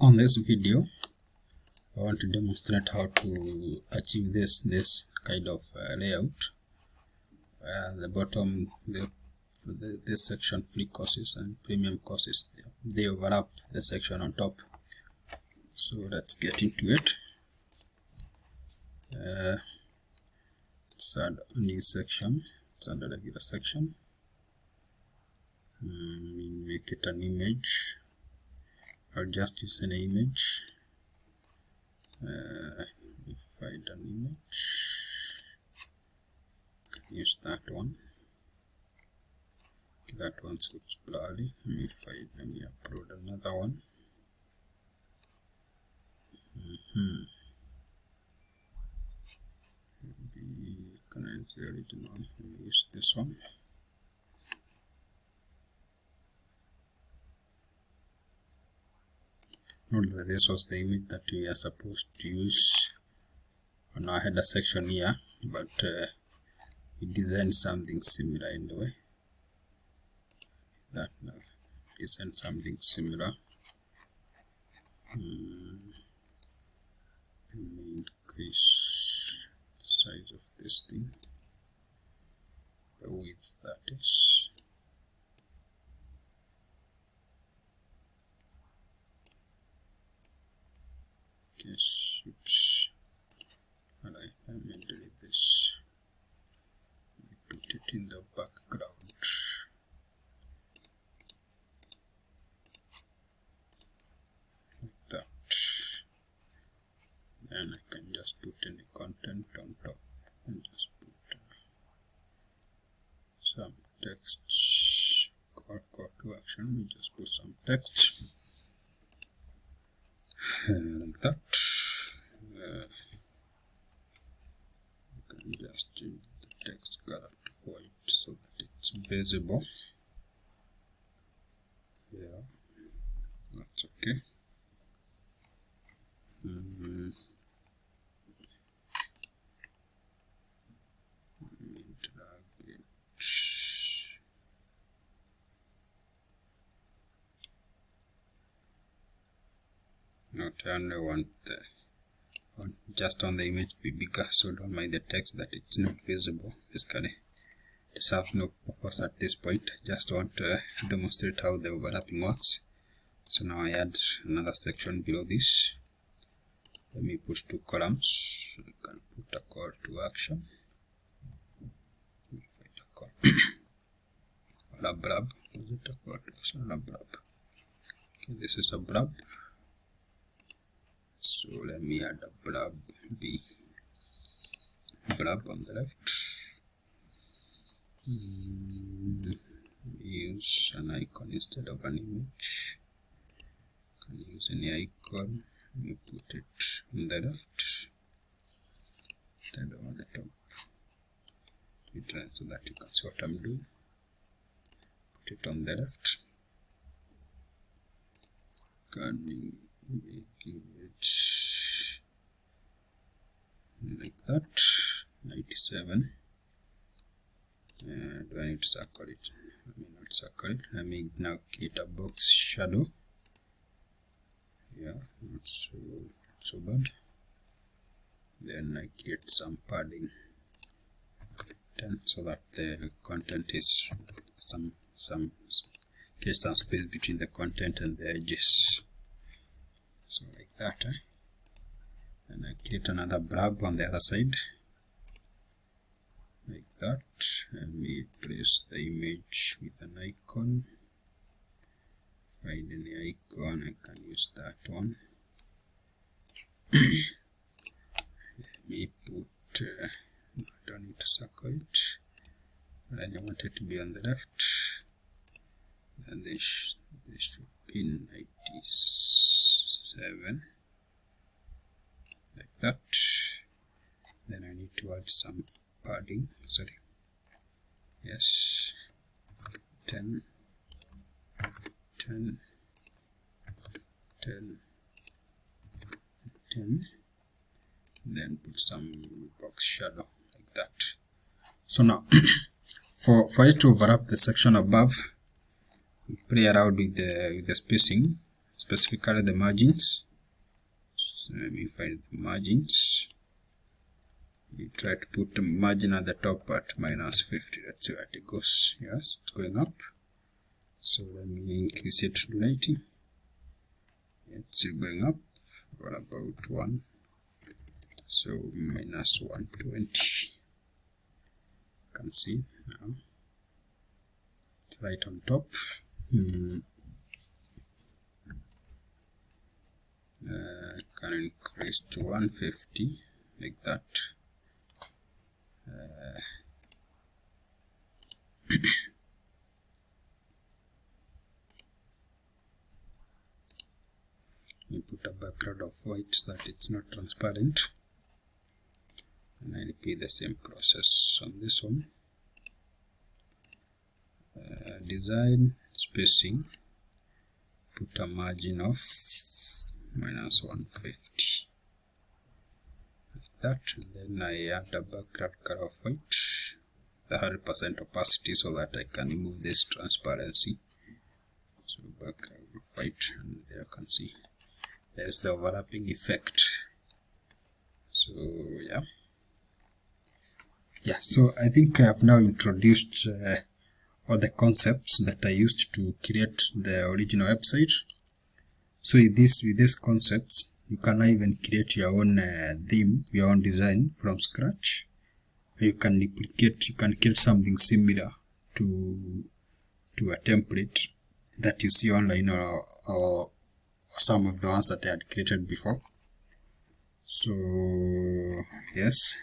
On this video, I want to demonstrate how to achieve this kind of layout. The bottom, this section, free courses and premium courses, they overlap the section on top. So let's get into it. Let's add a new section. Let's add a regular section. Make it an image. I'll just use an image. Find an image. Use that one. That one looks blurry. Let me upload another one. Maybe recognize the original. Let me use this one. Note that this was the image that we are supposed to use on our header section here, but we designed something similar anyway. That now design something similar. Let me increase the size of this thing, the width that is. Yes, oops. Alright, let me delete this. Let me put it in the background. Like that. Then I can just put any content on top and just put some text. Call to action. Let me just put some text. Like that. You can just change the text color to white so that it's visible. Yeah, that's okay. Drag it. Not only want just on the image be bigger, so don't mind the text that it's not visible. Basically, it serves no purpose at this point. I just want to demonstrate how the overlapping works. So now I add another section below this. Let me put 2 columns. I can put a call to action. Find a call. Or a blurb. Is it a call to action or a blurb? Okay, this is a blurb. So let me add a blurb B. Blurb on the left. Use an icon instead of an image. Can use any icon. Let me put it on the left instead of on the top. So that you can see what I'm doing. Put it on the left. Can we give it like that? 97. Do I need to circle it? Let me not circle it. Let me now create a box shadow. Yeah, not so bad. Then I create some padding 10 so that the content is some space between the content and the edges. So like that. And I create another blurb on the other side. Like that. Let me place the image with an icon. Find any icon, I can use that one. Let me put, I don't need to circle it, but I want it to be on the left. Then this should be 97, like that. Then I need to add some padding, yes, 10, 10, 10, 10, then put some box shadow like that. So now for it to overlap the section above, we play around with the spacing. specifically the margins. So let me find the margins. You try to put the margin at the top at -50. That's where it goes. Yes, it's going up. So let me increase it to 90. It's still going up. What about 1? So -120. You can see now. It's right on top. Can increase to 150 like that. We put a background of white so that it's not transparent, and I repeat the same process on this one. Design spacing, put a margin of -150 like that, and then I add a background color of white, the 100% opacity, so that I can remove this transparency. So background of white, and there you can see there's the overlapping effect. So yeah, so I think I have now introduced all the concepts that I used to create the original website. So with these concepts, you can even create your own theme, your own design from scratch. You can replicate, you can create something similar to a template that you see online, or some of the ones that I had created before. So yes,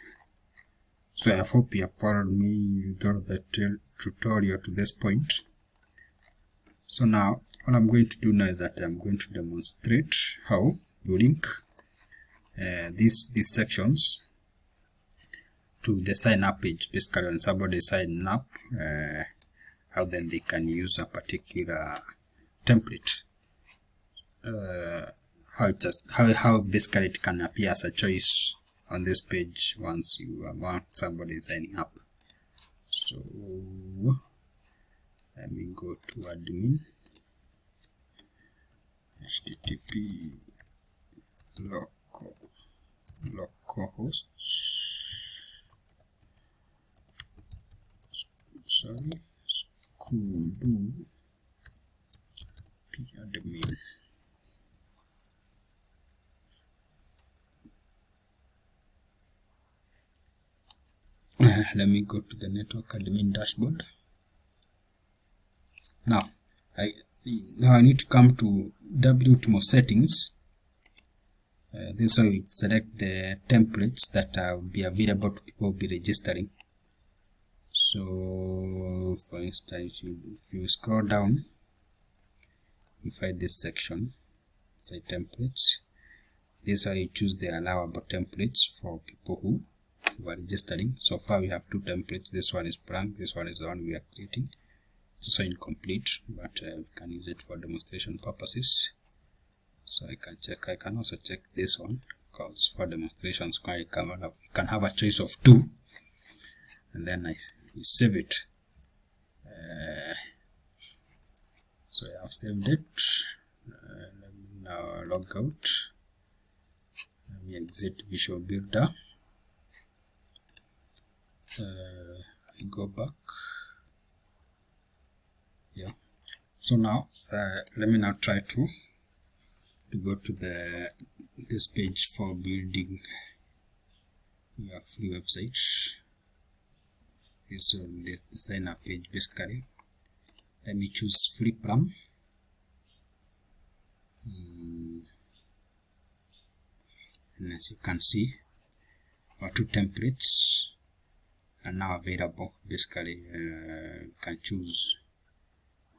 so I hope you have followed me through the tutorial to this point. So now what I'm going to do now is that I'm going to demonstrate how you link these sections to the sign up page. Basically, when somebody sign up, how then they can use a particular template. How basically it can appear as a choice on this page once you want somebody signing up. So let me go to admin, http localhost, school admin. Let me go to the network admin dashboard. Now I need to come to WP Ultimo settings. This way we select the templates that will be available to people who will be registering. So for instance, if you scroll down, you find this section, say templates. This is how you choose the allowable templates for people who are registering. So far we have 2 templates. This one is blank, this one is the one we are creating. It's also incomplete, but we can use it for demonstration purposes. So I can also check this one, because for demonstrations you can have a choice of 2, and then I save it. So I have saved it. Let me now log out. Let me exit Visual Builder. I go back. Yeah. So now let me now try to go to this page for building your free website. So this the sign up page basically. Let me choose free plan. And as you can see, our 2 templates are now available. Basically, you can choose.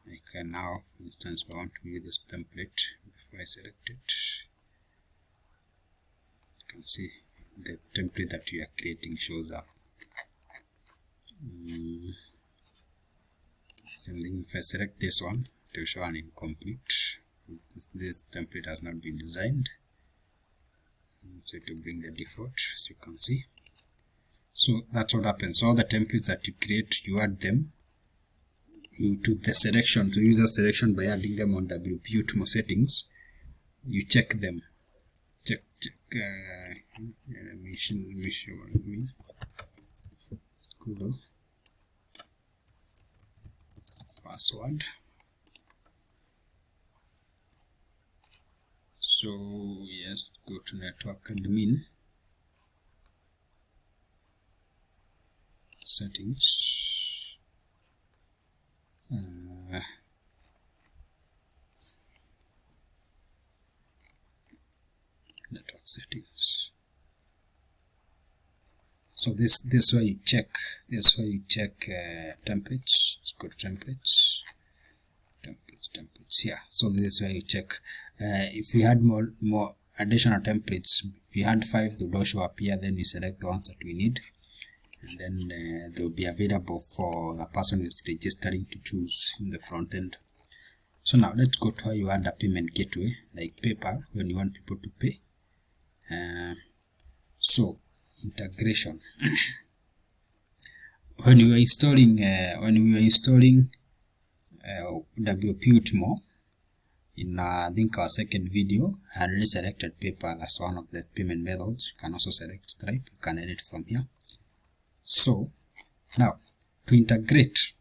I can now, for instance, I want to use this template. Before I select it, you can see the template that you are creating shows up. Same thing, if I select this one, it will show an incomplete. This template has not been designed. So it will bring the default, as you can see. So that's what happens. All the templates that you create, you add them to the selection, to user selection by adding them on WP Ultimo settings. you check them. Check. Let me show what I mean. Google password. So yes, go to network admin, settings, network settings. So this where you check. This where you check templates. Let's go to templates. Templates. Yeah. So this is where you check. If you had more additional templates, if you had 5, they will show up here. Then you select the ones that we need, and then they will be available for the person who is registering to choose in the front end. So now let's go to how you add a payment gateway like PayPal when you want people to pay. So integration. When we were installing WP Ultimo in I think our second video, I already selected PayPal as one of the payment methods. You can also select Stripe. You can edit from here. So now to integrate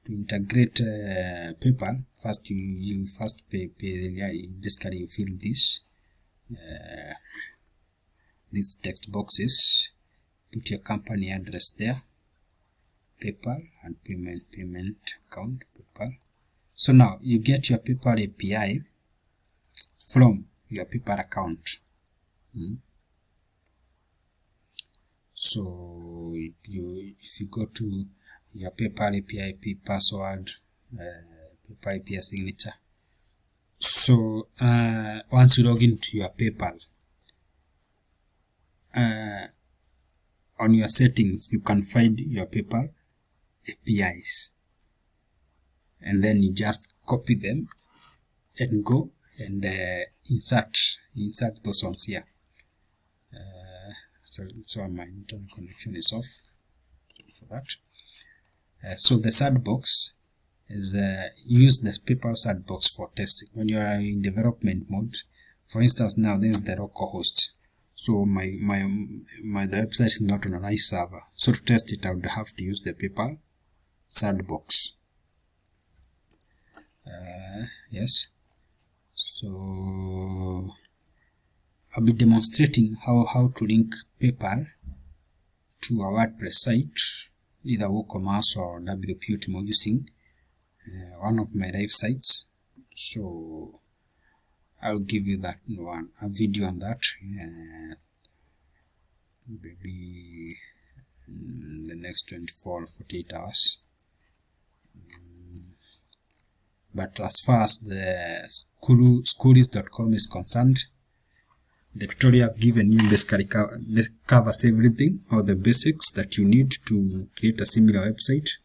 PayPal, first you first pay basically you fill these text boxes, put your company address there, PayPal and payment account PayPal. So now you get your PayPal API from your PayPal account. So if you go to your PayPal API password, PayPal API signature. So once you log into your PayPal, on your settings you can find your PayPal APIs, and then you just copy them and go and insert those ones here. So my internet connection is off for that. So the search box is use the PayPal search box for testing when you are in development mode. For instance, now this is the local host. So the website is not on a live server. So to test it, I would have to use the PayPal search box. Yes. So I'll be demonstrating how to link PayPal to a WordPress site, either WooCommerce or WP Ultimo, using one of my live sites. So I'll give you that a video on that, maybe in the next 24 or 48 hours. But as far as the schoolis.com is concerned, the tutorial I've given you basically covers everything, all the basics that you need to create a similar website.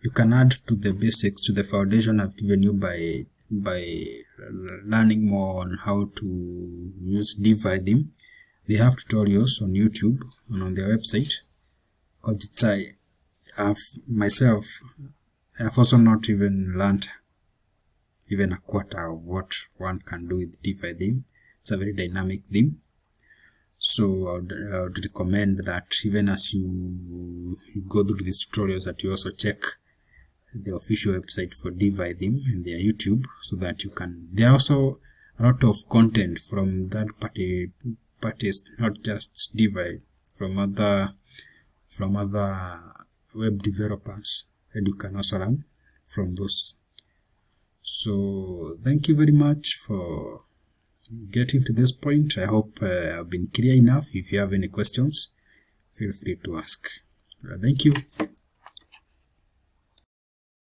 You can add to the basics, to the foundation I've given you by learning more on how to use Divi theme. They have tutorials on YouTube and on their website. I've also not even learned even a quarter of what one can do with Divi theme. It's a very dynamic theme. So I would recommend that even as you go through these tutorials, that you also check the official website for Divi theme and their YouTube, so that you can. There are also a lot of content from third parties, not just Divi, from other web developers, and you can also learn from those. So thank you very much for getting to this point. I hope I've been clear enough. If you have any questions, feel free to ask. Thank you.